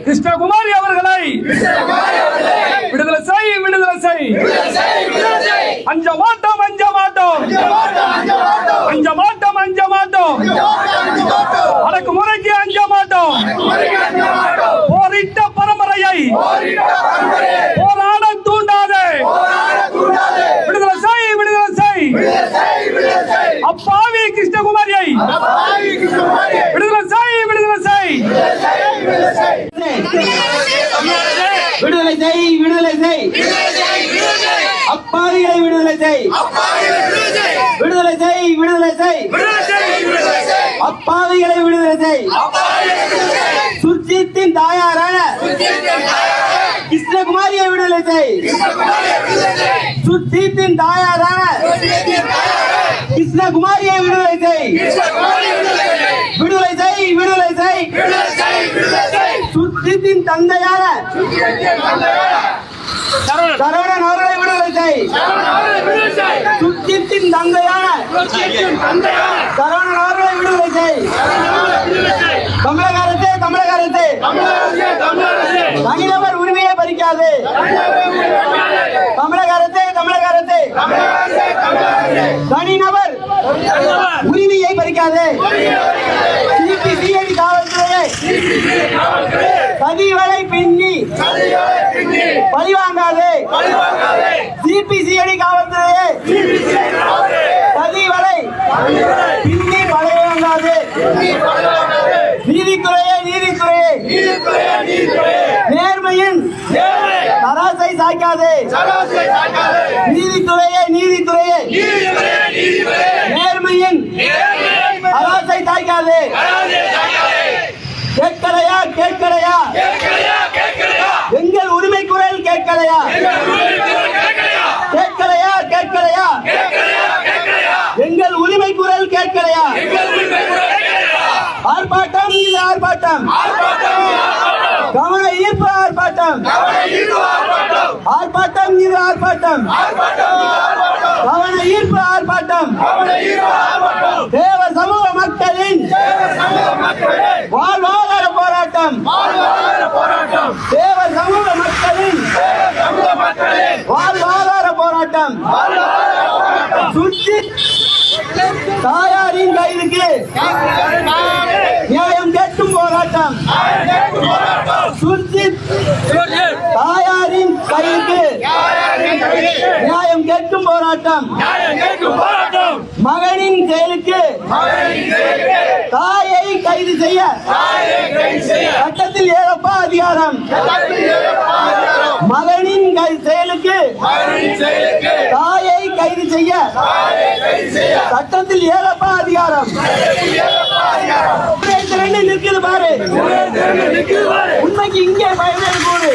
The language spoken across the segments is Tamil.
கிருஷ்ணகுமாரி அவர்களை விடுதலை செய், விடுதலை செய். அஞ்ச மாட்டோம், அஞ்ச மாட்டோம், அஞ்ச மாட்டோம், அஞ்ச மாட்டோம். அடக்குமுறைக்கு அஞ்ச மாட்டோம். போரிட்ட பரம்பரையை போராட தூண்டாதே. விடுதலை செய், விடுதலை செய். அப்பாவி கிருஷ்ணகுமாரியை விடுதலை செய், விடுதலை செய். விடுதலை செய், விடுதலை செய். அப்பாவிகளை விடுதலை செய், விடுதலை செய், விடுதலை செய். அப்பாவிகளை விடுதலை செய். சுர்ஜித்தின் தாயாரான கிருஷ்ணகுமாரியை விடுதலை செய். சுர்ஜித்தின் தாயாரான கிருஷ்ணகுமாரியை விடுதலை செய். விடுதலை செய், விடுதலை செய். சுர்ஜித்தின் தந்தையான சரவணன் அவர்களை விடுதலை செய். சுர்ஜித்தின் தந்தையான சரவணன் அவர்களை விடுதலை செய். தமிழக அரசு, தமிழக அரசு தனிநபர் உரிமையை பறிக்காது. தமிழக அரசு, தமிழக அரசு தனிநபர் உரிமையை பறிக்காது. சிபிசிஐடி காவல்துறையை சதிவலை பின்னி பழிவாங்காது. சிபிசிஐடி காவல்துறையை சதிவலை பின்னி பழிவாங்காது. நீதித்துறையை, நீதித்துறையை நேர்மையின் தராசை சாய்க்காது. நீதித்துறையை, நீதித்துறையை நேர்மையின் தராசை சாய்க்காது. கேட்கலையா, கேட்கலையா? எங்கள் உரிமை குரல் கேட்கலையா? கேட்கலையா, கேட்கலையா? எங்கள் உரிமை குரல் கேட்கலையா? ஆர்ப்பாட்டம், இது ஆர்ப்பாட்டம். கவன ஈர்ப்பு ஆர்ப்பாட்டம். ஆர்ப்பாட்டம், இது ஆர்ப்பாட்டம். கவன ஈர்ப்பு ஆர்ப்பாட்டம். தேவ சமூக மக்களின் வாழ்வாதார போராட்டம். தேவ சமூக மக்களின் வாழ்வாதார போராட்டம். சுர்ஜித் தாயாரின் கைதுக்கு நியாயம் கேட்கும் போராட்டம். சுர்ஜித் தாயாரின் கைதுக்கு நியாயம் கேட்கும் போராட்டம். மகனின் செயலுக்கு தாயை கைது செய்ய சட்டத்தில் ஏறப்பா அதிகாரம். மகனின் செயலுக்கு தாயை கைது செய்ய சட்டத்தில் ஏறப்பா அதிகாரம். நிற்கிறது பாரு. உண்மைக்கு இங்கே பயமேறு கூடு.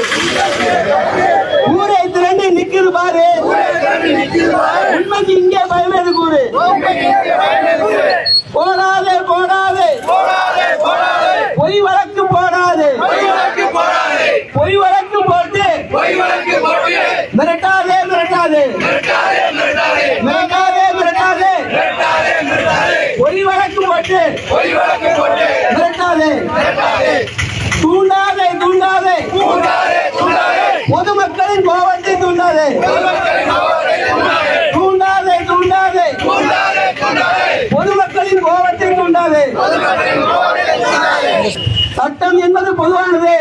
ஊரை திரண்டு நிற்கிறது பாரு. உண்மைக்கு இங்கே பயமேறு கூடு. போடாதே, போடாதே, பொய் வழக்கு போடாதே. பொய் வழக்கு போட்டு மிரட்டாதே, மிரட்டாதே, மிரட்டாதே, மிரட்டாதே. பொய் வழக்கு போட்டு மிரட்டாதே. தூண்டாதே, தூண்டாதே. பொதுமக்களின் கோபத்தை தூண்டாதே. தூண்டாதே, தூண்டாதே. பொதுமக்களின் கோபத்தை தூண்டாதே. சட்டம் என்பது பொதுவானது.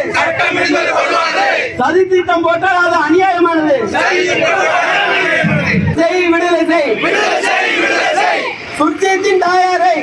சதி திட்டம் போட்டால் அது அநியாயமானது. செய், விடுதலை செய். சுர்ஜித்தின் தாயாரை